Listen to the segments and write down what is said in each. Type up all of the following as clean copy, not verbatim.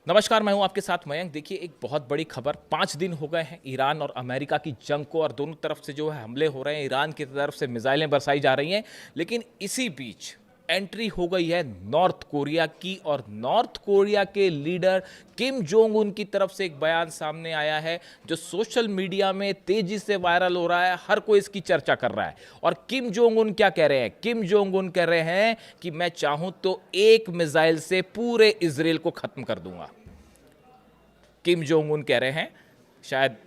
नमस्कार, मैं हूं आपके साथ मयंक। देखिए, एक बहुत बड़ी खबर। 5 दिन हो गए हैं ईरान और अमेरिका की जंग को, और दोनों तरफ से जो है हमले हो रहे हैं। ईरान की तरफ से मिसाइलें बरसाई जा रही हैं, लेकिन इसी बीच एंट्री हो गई है नॉर्थ कोरिया की, और नॉर्थ कोरिया के लीडर किम जोंग उन की तरफ से एक बयान सामने आया है जो सोशल मीडिया में तेजी से वायरल हो रहा है। हर कोई इसकी चर्चा कर रहा है। और किम जोंग उन क्या कह रहे हैं? किम जोंग उन कह रहे हैं कि मैं चाहूं तो एक मिसाइल से पूरे इजराइल को खत्म कर दूंगा। किम जोंग उन कह रहे हैं, शायद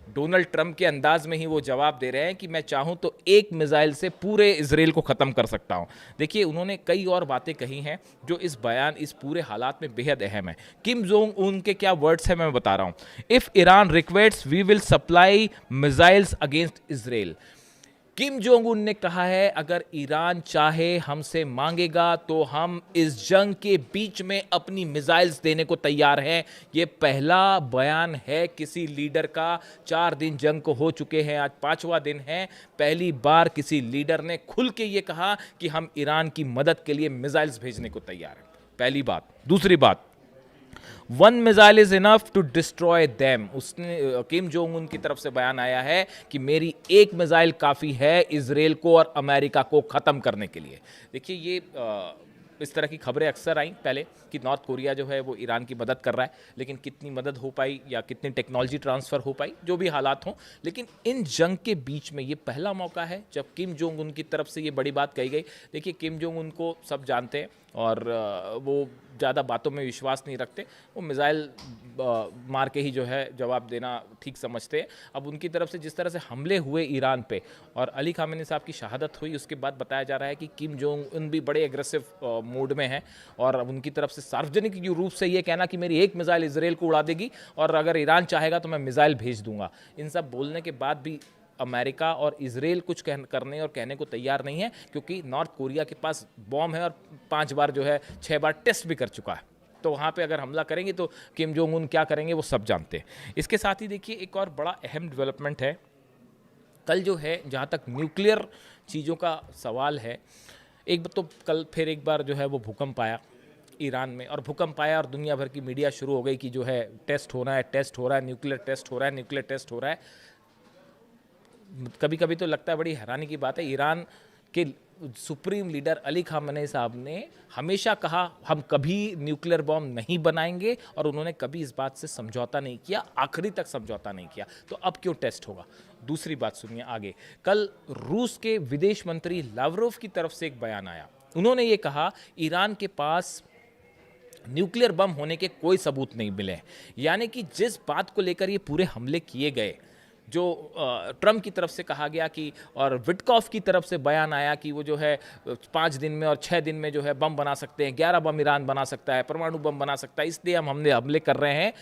डोनाल्ड ट्रंप के अंदाज में ही वो जवाब दे रहे हैं कि मैं चाहूं तो एक मिसाइल से पूरे इजराइल को ख़त्म कर सकता हूं। देखिए, उन्होंने कई और बातें कही हैं जो इस बयान, इस पूरे हालात में बेहद अहम है। किम जोंग उन के क्या वर्ड्स हैं मैं बता रहा हूं। If Iran requests we will supply missiles against Israel. Kim Jong Un ने कहा है, अगर ईरान चाहे, हमसे मांगेगा, तो हम इस जंग के बीच में अपनी मिसाइल्स देने को तैयार हैं। ये पहला बयान है किसी लीडर का। 4 दिन जंग को हो चुके हैं, आज 5वां दिन है। पहली बार किसी लीडर ने खुल के ये कहा कि हम ईरान की मदद के लिए मिसाइल्स भेजने को तैयार हैं। पहली बात। दूसरी बात, one missile is enough to destroy them. उसने, किम जोंग उन की तरफ से बयान आया है कि मेरी एक मिसाइल काफ़ी है इजराइल को और अमेरिका को ख़त्म करने के लिए। देखिए, ये इस तरह की खबरें अक्सर आई पहले कि नॉर्थ कोरिया जो है वो ईरान की मदद कर रहा है, लेकिन कितनी मदद हो पाई या कितनी टेक्नोलॉजी ट्रांसफ़र हो पाई, जो भी हालात हों, लेकिन इन जंग के बीच में ये पहला मौका है जब किम जोंग उन की तरफ से ये बड़ी बात कही गई। देखिए, किम जोंग उन को सब जानते हैं और वो ज़्यादा बातों में विश्वास नहीं रखते। वो मिसाइल मार के ही जो है जवाब देना ठीक समझते हैं। अब उनकी तरफ से जिस तरह से हमले हुए ईरान पे और अली खामेनी साहब की शहादत हुई, उसके बाद बताया जा रहा है कि किम जोंग उन भी बड़े एग्रेसिव मूड में हैं। और अब उनकी तरफ से सार्वजनिक रूप से ये कहना कि मेरी एक मिसाइल इजराइल को उड़ा देगी और अगर ईरान चाहेगा तो मैं मिसाइल भेज दूंगा, इन सब बोलने के बाद भी अमेरिका और इजराइल कुछ करने और कहने को तैयार नहीं है, क्योंकि नॉर्थ कोरिया के पास बॉम्ब है और 5 बार जो है 6 बार टेस्ट भी कर चुका है। तो वहाँ पे अगर हमला करेंगे तो किम जोंग उन क्या करेंगे वो सब जानते हैं। इसके साथ ही देखिए, एक और बड़ा अहम डेवलपमेंट है। कल जो है, जहाँ तक न्यूक्लियर चीज़ों का सवाल है, एक तो कल फिर एक बार जो है वो भूकंप आया ईरान में, और भूकंप आया और दुनिया भर की मीडिया शुरू हो गई कि जो है टेस्ट हो रहा है, टेस्ट हो रहा है, न्यूक्लियर टेस्ट हो रहा है, न्यूक्लियर टेस्ट हो रहा है। कभी कभी तो लगता है, बड़ी हैरानी की बात है, ईरान के सुप्रीम लीडर अली खामेनी साहब ने हमेशा कहा हम कभी न्यूक्लियर बॉम्ब नहीं बनाएंगे, और उन्होंने कभी इस बात से समझौता नहीं किया, आखिरी तक समझौता नहीं किया। तो अब क्यों टेस्ट होगा? दूसरी बात सुनिए आगे। कल रूस के विदेश मंत्री लावरोव की तरफ से एक बयान आया। उन्होंने ये कहा, ईरान के पास न्यूक्लियर बम होने के कोई सबूत नहीं मिले। यानी कि जिस बात को लेकर ये पूरे हमले किए गए, जो ट्रंप की तरफ से कहा गया कि, और विटकॉफ की तरफ से बयान आया कि वो जो है 5 दिन में और 6 दिन में जो है बम बना सकते हैं, 11 बम ईरान बना सकता है, परमाणु बम बना सकता है, इसलिए हम हमले कर रहे हैं।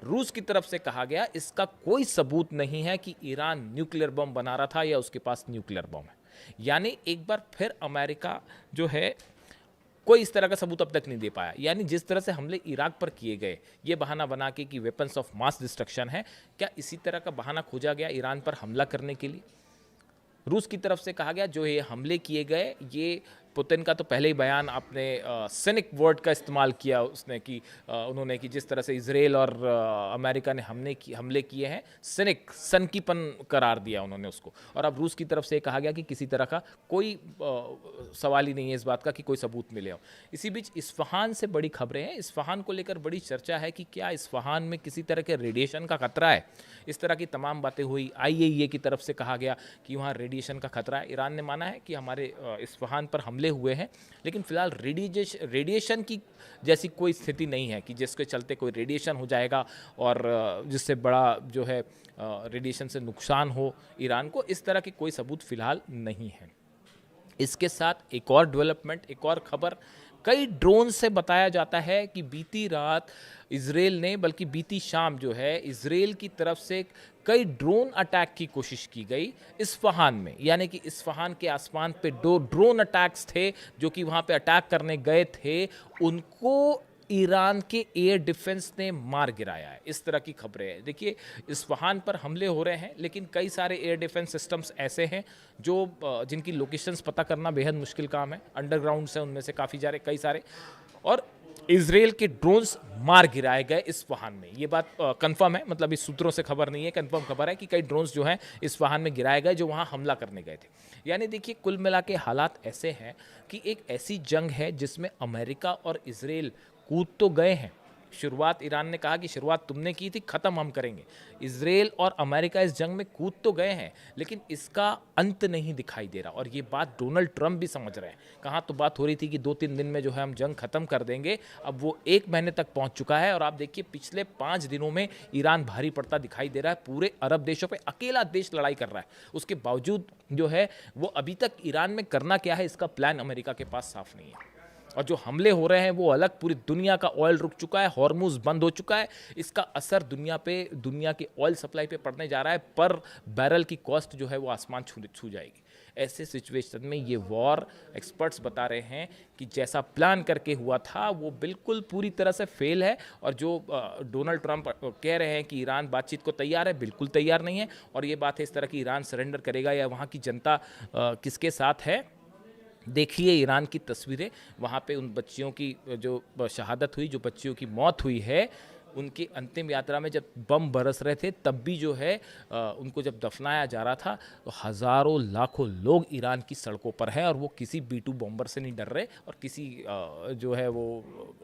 रूस की तरफ से कहा गया इसका कोई सबूत नहीं है कि ईरान न्यूक्लियर बम बना रहा था या उसके पास न्यूक्लियर बम है। यानी एक बार फिर अमेरिका जो है कोई इस तरह का सबूत अब तक नहीं दे पाया। यानी जिस तरह से हमले इराक पर किए गए, ये बहाना बना के कि वेपन्स ऑफ मास डिस्ट्रक्शन है, क्या इसी तरह का बहाना खोजा गया ईरान पर हमला करने के लिए? रूस की तरफ से कहा गया जो ये हमले किए गए, ये पुतिन का तो पहले ही बयान, आपने सिनिक वर्ड का इस्तेमाल किया उसने कि उन्होंने कि जिस तरह से इजराइल और अमेरिका ने हमले किए हैं, सिनिक, सनकीपन करार दिया उन्होंने उसको। और अब रूस की तरफ से कहा गया कि किसी तरह का कोई सवाल ही नहीं है इस बात का कि कोई सबूत मिले हो। इसी बीच इस्फहान से बड़ी खबरें हैं। इस्फहान को लेकर बड़ी चर्चा है कि क्या इस्फहान में किसी तरह के रेडिएशन का खतरा है। इस तरह की तमाम बातें हुई। आईएईए की तरफ से कहा गया कि वहाँ रेडिएशन का खतरा है। ईरान ने माना है कि हमारे इस्फहान पर हमले हुए हैं, लेकिन फिलहाल रेडिएशन की जैसी कोई स्थिति नहीं है कि जिसके चलते कोई रेडिएशन हो जाएगा और जिससे बड़ा जो है रेडिएशन से नुकसान हो ईरान को। इस तरह की कोई सबूत फिलहाल नहीं है। इसके साथ एक और डेवलपमेंट, एक और खबर, कई ड्रोन से बताया जाता है कि बीती रात इजराइल ने, बल्कि बीती शाम जो है, इजराइल की तरफ से कई ड्रोन अटैक की कोशिश की गई इस्फहान में। यानी कि इस्फहान के आसमान पे 2 ड्रोन अटैक्स थे जो कि वहाँ पे अटैक करने गए थे, उनको ईरान के एयर डिफेंस ने मार गिराया है। इस तरह की खबरें हैं। देखिए, इस्फहान पर हमले हो रहे हैं, लेकिन कई सारे एयर डिफेंस सिस्टम्स ऐसे हैं जो जिनकी लोकेशंस पता करना बेहद मुश्किल काम है। अंडरग्राउंड से उनमें से काफ़ी कई सारे, और इजराइल के ड्रोन्स मार गिराए गए इस्फहान में। ये बात कंफर्म है, मतलब इस सूत्रों से खबर नहीं है, कंफर्म खबर है कि कई ड्रोन्स जो हैं इस्फहान में गिराए गए जो वहाँ हमला करने गए थे। यानी देखिए कुल मिला के हालात ऐसे हैं कि एक ऐसी जंग है जिसमें अमेरिका और इजराइल कूद तो गए हैं। शुरुआत ईरान ने कहा कि शुरुआत तुमने की थी, ख़त्म हम करेंगे। इजराइल और अमेरिका इस जंग में कूद तो गए हैं, लेकिन इसका अंत नहीं दिखाई दे रहा, और ये बात डोनाल्ड ट्रंप भी समझ रहे हैं। कहाँ तो बात हो रही थी कि 2-3 दिन में जो है हम जंग ख़त्म कर देंगे, अब वो 1 महीने तक पहुंच चुका है। और आप देखिए पिछले 5 दिनों में ईरान भारी पड़ता दिखाई दे रहा है। पूरे अरब देशों पर अकेला देश लड़ाई कर रहा है। उसके बावजूद जो है वो अभी तक ईरान में करना क्या है, इसका प्लान अमेरिका के पास साफ नहीं है। और जो हमले हो रहे हैं वो अलग, पूरी दुनिया का ऑयल रुक चुका है, हॉर्मुज बंद हो चुका है। इसका असर दुनिया की ऑयल सप्लाई पे पड़ने जा रहा है। पर बैरल की कॉस्ट जो है वो आसमान छू जाएगी। ऐसे सिचुएशन में ये वॉर, एक्सपर्ट्स बता रहे हैं कि जैसा प्लान करके हुआ था वो बिल्कुल पूरी तरह से फेल है। और जो डोनाल्ड ट्रंप कह रहे हैं कि ईरान बातचीत को तैयार है, बिल्कुल तैयार नहीं है। और ये बात है इस तरह की ईरान सरेंडर करेगा या वहाँ की जनता किसके साथ है। देखिए ईरान की तस्वीरें, वहाँ पे उन बच्चियों की जो शहादत हुई, जो बच्चियों की मौत हुई है, उनकी अंतिम यात्रा में जब बम बरस रहे थे तब भी जो है उनको जब दफनाया जा रहा था तो हज़ारों लाखों लोग ईरान की सड़कों पर हैं। और वो किसी B-2 बॉम्बर से नहीं डर रहे, और किसी जो है वो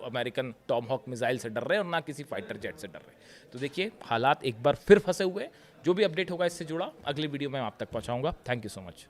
अमेरिकन टॉमहॉक मिसाइल से डर रहे, और ना किसी फाइटर जेट से डर रहे। तो देखिए हालात एक बार फिर फंसे हुए। जो भी अपडेट होगा इससे जुड़ा अगली वीडियो में आप तक पहुँचाऊँगा। Thank you so much.